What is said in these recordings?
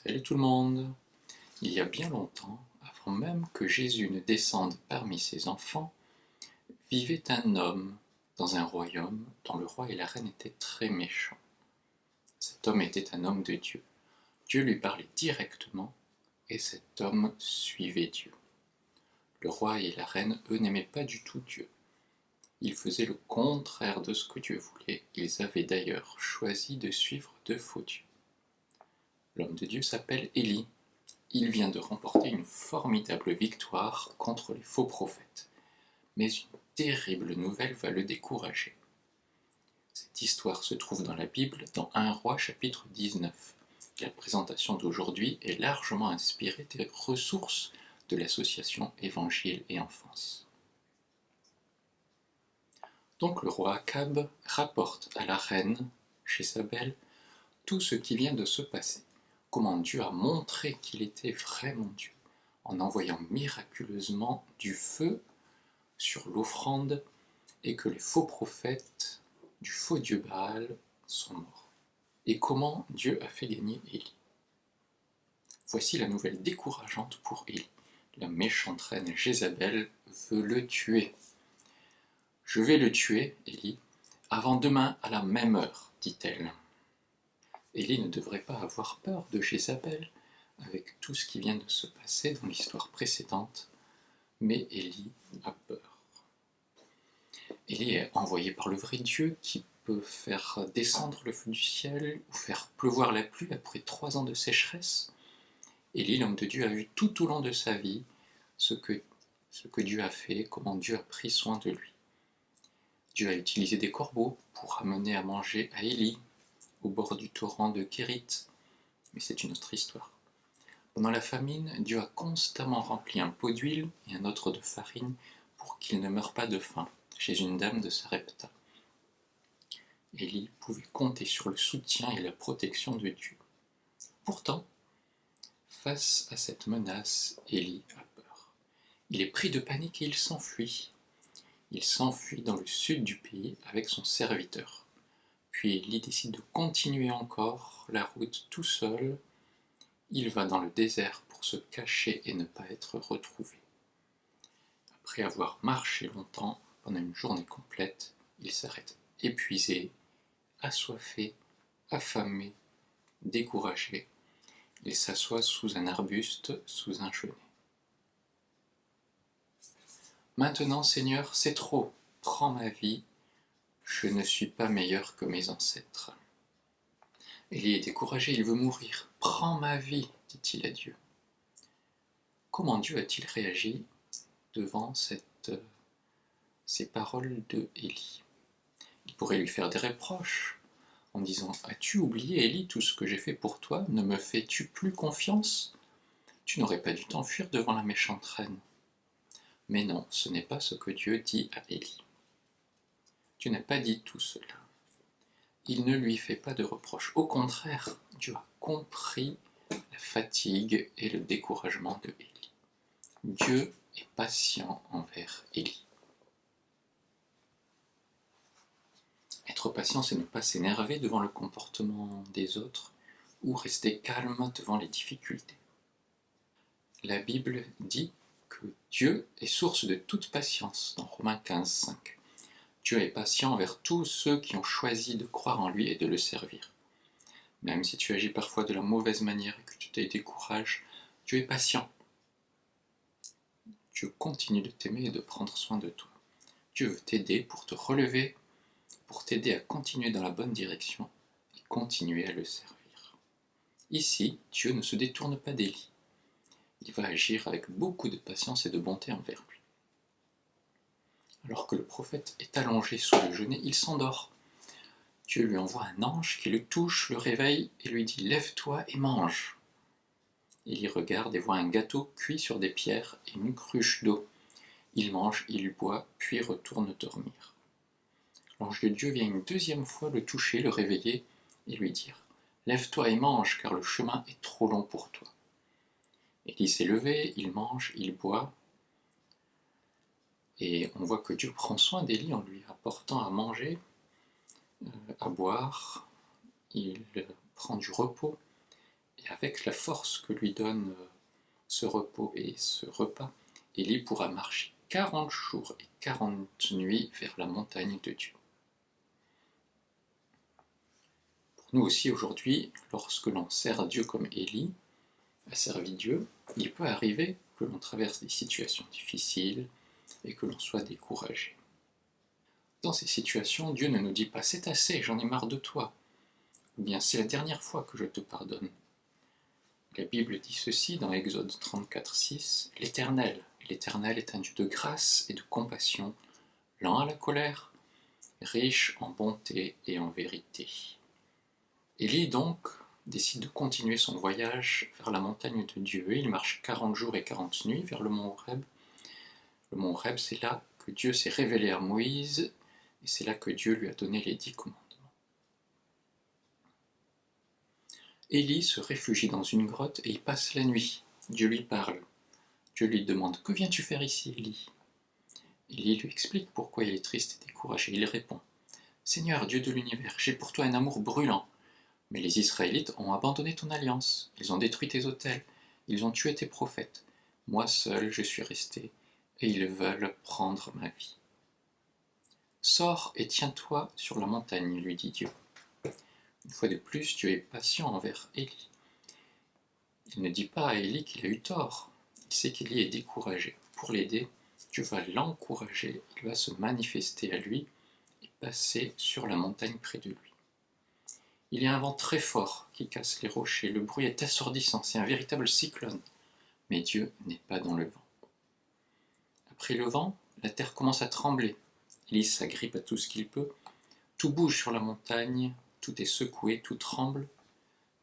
Salut tout le monde! Il y a bien longtemps, avant même que Jésus ne descende parmi ses enfants, vivait un homme dans un royaume dont le roi et la reine étaient très méchants. Cet homme était un homme de Dieu. Dieu lui parlait directement et cet homme suivait Dieu. Le roi et la reine, eux, n'aimaient pas du tout Dieu. Ils faisaient le contraire de ce que Dieu voulait. Ils avaient d'ailleurs choisi de suivre de faux dieux. L'homme de Dieu s'appelle Élie. Il vient de remporter une formidable victoire contre les faux prophètes. Mais une terrible nouvelle va le décourager. Cette histoire se trouve dans la Bible, dans 1 Roi chapitre 19. La présentation d'aujourd'hui est largement inspirée des ressources de l'association Évangile et Enfance. Donc le roi Akab rapporte à la reine Jézabel tout ce qui vient de se passer. Comment Dieu a montré qu'il était vraiment Dieu, en envoyant miraculeusement du feu sur l'offrande et que les faux prophètes du faux Dieu Baal sont morts. Et comment Dieu a fait gagner Élie. Voici la nouvelle décourageante pour Élie. La méchante reine Jézabel veut le tuer. « Je vais le tuer, Élie, avant demain à la même heure, dit-elle. » Élie ne devrait pas avoir peur de Jézabel, avec tout ce qui vient de se passer dans l'histoire précédente, mais Élie a peur. Élie est envoyé par le vrai Dieu qui peut faire descendre le feu du ciel ou faire pleuvoir la pluie après 3 ans de sécheresse. Élie, l'homme de Dieu, a vu tout au long de sa vie ce que Dieu a fait, comment Dieu a pris soin de lui. Dieu a utilisé des corbeaux pour amener à manger à Élie, au bord du torrent de Kérit, mais c'est une autre histoire. Pendant la famine, Dieu a constamment rempli un pot d'huile et un autre de farine pour qu'il ne meure pas de faim, chez une dame de Sarepta. Élie pouvait compter sur le soutien et la protection de Dieu. Pourtant, face à cette menace, Élie a peur. Il est pris de panique et il s'enfuit. Il s'enfuit dans le sud du pays avec son serviteur. Puis Élie décide de continuer encore la route tout seul. Il va dans le désert pour se cacher et ne pas être retrouvé. Après avoir marché longtemps, pendant une journée complète, il s'arrête épuisé, assoiffé, affamé, découragé. Il s'assoit sous un arbuste, sous un genêt. « Maintenant, Seigneur, c'est trop, prends ma vie, je ne suis pas meilleur que mes ancêtres. » Élie est découragé, il veut mourir. « Prends ma vie, dit-il à Dieu. » Comment Dieu a-t-il réagi devant ces paroles de Élie? Il pourrait lui faire des reproches en disant « As-tu oublié, Élie, tout ce que j'ai fait pour toi? Ne me fais-tu plus confiance? Tu n'aurais pas dû t'enfuir devant la méchante reine. » Mais non, ce n'est pas ce que Dieu dit à Élie. Dieu n'a pas dit tout cela. Il ne lui fait pas de reproches. Au contraire, Dieu a compris la fatigue et le découragement de Élie. Dieu est patient envers Élie. Être patient, c'est ne pas s'énerver devant le comportement des autres ou rester calme devant les difficultés. La Bible dit que Dieu est source de toute patience dans Romains 15, 5. Dieu est patient envers tous ceux qui ont choisi de croire en lui et de le servir. Même si tu agis parfois de la mauvaise manière et que tu te décourages, Dieu est patient. Dieu continue de t'aimer et de prendre soin de toi. Dieu veut t'aider pour te relever, pour t'aider à continuer dans la bonne direction et continuer à le servir. Ici, Dieu ne se détourne pas d'Élie. Il va agir avec beaucoup de patience et de bonté envers lui. Alors que le prophète est allongé sous le genêt, il s'endort. Dieu lui envoie un ange qui le touche, le réveille et lui dit « Lève-toi et mange ». Il y regarde et voit un gâteau cuit sur des pierres et une cruche d'eau. Il mange, il boit, puis retourne dormir. L'ange de Dieu vient une deuxième fois le toucher, le réveiller et lui dire « Lève-toi et mange, car le chemin est trop long pour toi. » Élie s'est levé, il mange, il boit. Et on voit que Dieu prend soin d'Élie en lui apportant à manger, à boire. Il prend du repos. Et Et avec la force que lui donne ce repos et ce repas, Élie pourra marcher 40 jours et 40 nuits vers la montagne de Dieu. Pour nous aussi aujourd'hui, lorsque l'on sert Dieu comme Élie a servi Dieu, il peut arriver que l'on traverse des situations difficiles et que l'on soit découragé. Dans ces situations, Dieu ne nous dit pas « c'est assez, j'en ai marre de toi » ou bien « c'est la dernière fois que je te pardonne ». La Bible dit ceci dans Exode 34:6 « L'Éternel est un Dieu de grâce et de compassion, lent à la colère, riche en bonté et en vérité. » Élie donc décide de continuer son voyage vers la montagne de Dieu. Il marche 40 jours et 40 nuits vers le mont Horeb. Le mont Horeb, c'est là que Dieu s'est révélé à Moïse et c'est là que Dieu lui a donné les 10 commandements. Élie se réfugie dans une grotte et y passe la nuit. Dieu lui parle. Dieu lui demande « Que viens-tu faire ici, Élie ?» Élie lui explique pourquoi il est triste et découragé. Il répond « Seigneur, Dieu de l'univers, j'ai pour toi un amour brûlant. Mais les Israélites ont abandonné ton alliance, ils ont détruit tes autels, ils ont tué tes prophètes. Moi seul, je suis resté, et ils veulent prendre ma vie. Sors et tiens-toi sur la montagne, lui dit Dieu. » Une fois de plus, Dieu est patient envers Élie. Il ne dit pas à Élie qu'il a eu tort. Il sait qu'Élie est découragé. Pour l'aider, Dieu va l'encourager, il va se manifester à lui et passer sur la montagne près de lui. Il y a un vent très fort qui casse les rochers, le bruit est assourdissant, c'est un véritable cyclone. Mais Dieu n'est pas dans le vent. Après le vent, la terre commence à trembler. Élie s'agrippe à tout ce qu'il peut. Tout bouge sur la montagne, tout est secoué, tout tremble.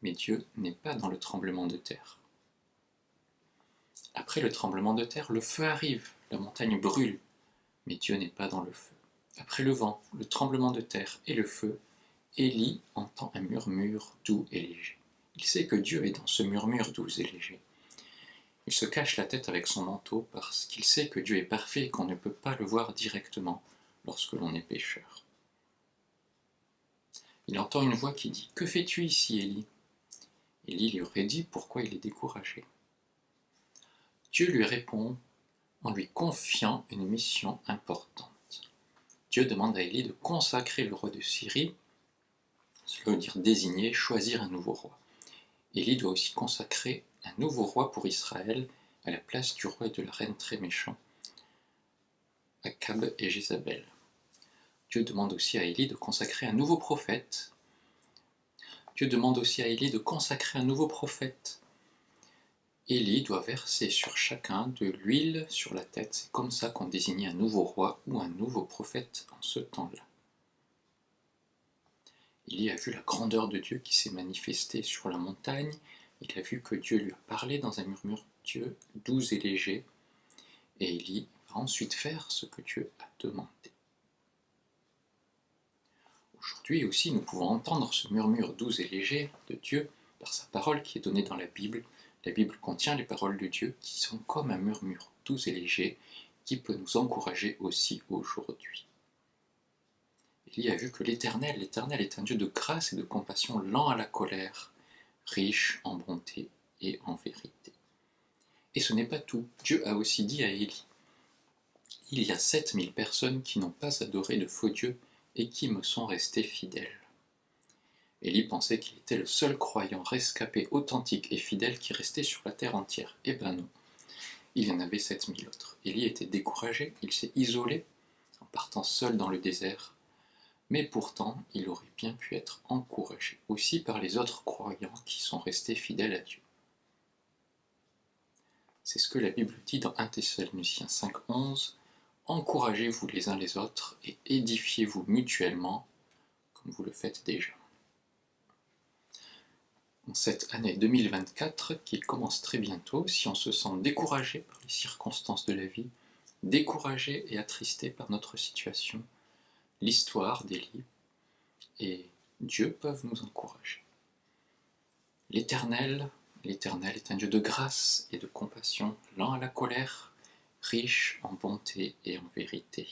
Mais Dieu n'est pas dans le tremblement de terre. Après le tremblement de terre, le feu arrive, la montagne brûle. Mais Dieu n'est pas dans le feu. Après le vent, le tremblement de terre et le feu, Élie entend un murmure doux et léger. Il sait que Dieu est dans ce murmure doux et léger. Il se cache la tête avec son manteau parce qu'il sait que Dieu est parfait et qu'on ne peut pas le voir directement lorsque l'on est pécheur. Il entend une voix qui dit « Que fais-tu ici, Élie ?» Élie lui aurait dit pourquoi il est découragé. Dieu lui répond en lui confiant une mission importante. Dieu demande à Élie de consacrer le roi de Syrie, cela veut dire désigner, choisir un nouveau roi. Élie doit aussi consacrer un nouveau roi pour Israël à la place du roi et de la reine très méchants, Akab et Jézabel. Dieu demande aussi à Élie de consacrer un nouveau prophète. Élie doit verser sur chacun de l'huile sur la tête. C'est comme ça qu'on désignait un nouveau roi ou un nouveau prophète en ce temps-là. Élie a vu la grandeur de Dieu qui s'est manifestée sur la montagne. Il a vu que Dieu lui a parlé dans un murmure Dieu doux et léger. Et Élie va ensuite faire ce que Dieu a demandé. Aujourd'hui aussi, nous pouvons entendre ce murmure doux et léger de Dieu par sa parole qui est donnée dans la Bible. La Bible contient les paroles de Dieu qui sont comme un murmure doux et léger qui peut nous encourager aussi aujourd'hui. Élie a vu que l'Éternel est un Dieu de grâce et de compassion, lent à la colère, riche en bonté et en vérité. Et ce n'est pas tout. Dieu a aussi dit à Élie « Il y a 7000 personnes qui n'ont pas adoré de faux dieux et qui me sont restées fidèles. » Élie pensait qu'il était le seul croyant rescapé, authentique et fidèle qui restait sur la terre entière. Eh ben non, il y en avait 7000 autres. Élie était découragé, il s'est isolé en partant seul dans le désert, mais pourtant il aurait bien pu être encouragé aussi par les autres croyants qui sont restés fidèles à Dieu. C'est ce que la Bible dit dans 1 Thessaloniciens 5:11. Encouragez-vous les uns les autres et édifiez-vous mutuellement, comme vous le faites déjà. En cette année 2024, qui commence très bientôt, si on se sent découragé par les circonstances de la vie, découragé et attristé par notre situation, l'histoire d'Élie et Dieu peuvent nous encourager. L'Éternel est un Dieu de grâce et de compassion, lent à la colère, riche en bonté et en vérité.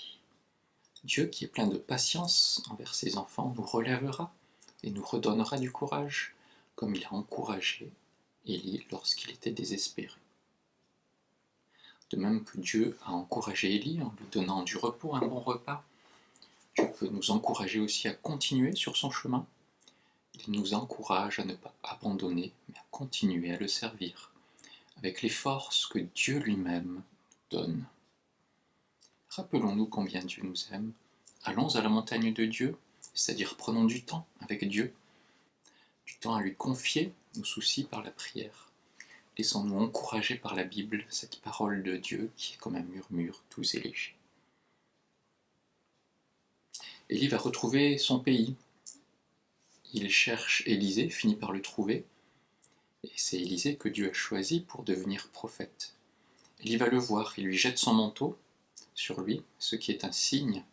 Dieu, qui est plein de patience envers ses enfants, nous relèvera et nous redonnera du courage, comme il a encouragé Élie lorsqu'il était désespéré. De même que Dieu a encouragé Élie en lui donnant du repos, un bon repas, Dieu peut nous encourager aussi à continuer sur son chemin. Il nous encourage à ne pas abandonner, mais à continuer à le servir, avec les forces que Dieu lui-même donne. Rappelons-nous combien Dieu nous aime. Allons à la montagne de Dieu, c'est-à-dire prenons du temps avec Dieu, du temps à lui confier nos soucis par la prière. Laissons-nous encourager par la Bible, cette parole de Dieu qui est comme un murmure doux et léger. Élie va retrouver son pays. Il cherche Élisée, finit par le trouver, et c'est Élisée que Dieu a choisi pour devenir prophète. Élie va le voir, il lui jette son manteau sur lui, ce qui est un signe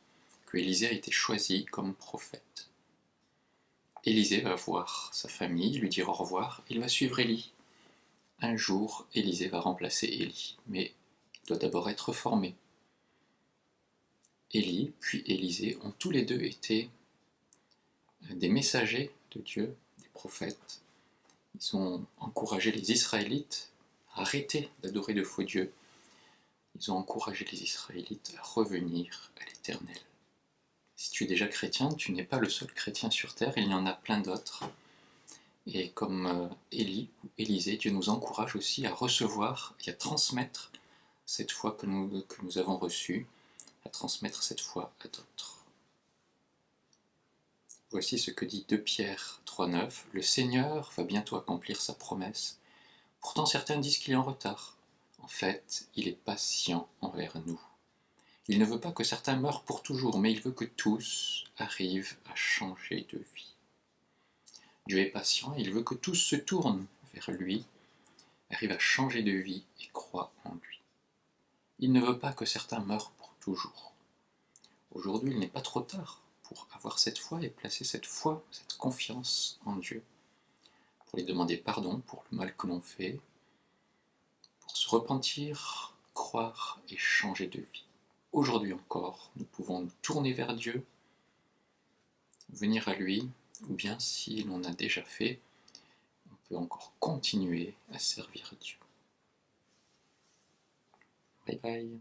que Élisée a été choisi comme prophète. Élisée va voir sa famille, lui dire au revoir, il va suivre Élie. Un jour, Élisée va remplacer Élie, mais il doit d'abord être formé. Élie puis Élisée ont tous les deux été des messagers de Dieu, des prophètes. Ils ont encouragé les Israélites à arrêter d'adorer de faux dieux. Ils ont encouragé les Israélites à revenir à l'Éternel. Si tu es déjà chrétien, tu n'es pas le seul chrétien sur terre, il y en a plein d'autres. Et comme Élie ou Élisée, Dieu nous encourage aussi à recevoir et à transmettre cette foi que nous avons reçue, à transmettre cette foi à d'autres. Voici ce que dit 2 Pierre 3,9. Le Seigneur va bientôt accomplir sa promesse. Pourtant certains disent qu'il est en retard. En fait, il est patient envers nous. Il ne veut pas que certains meurent pour toujours, mais il veut que tous arrivent à changer de vie. Dieu est patient, il veut que tous se tournent vers lui, arrivent à changer de vie et croient en lui. Il ne veut pas que certains meurent pour toujours. Aujourd'hui, il n'est pas trop tard pour avoir cette foi et placer cette foi, cette confiance en Dieu, pour lui demander pardon pour le mal que l'on fait, pour se repentir, croire et changer de vie. Aujourd'hui encore, nous pouvons nous tourner vers Dieu, venir à lui, ou bien si l'on a déjà fait, on peut encore continuer à servir Dieu. Bye bye.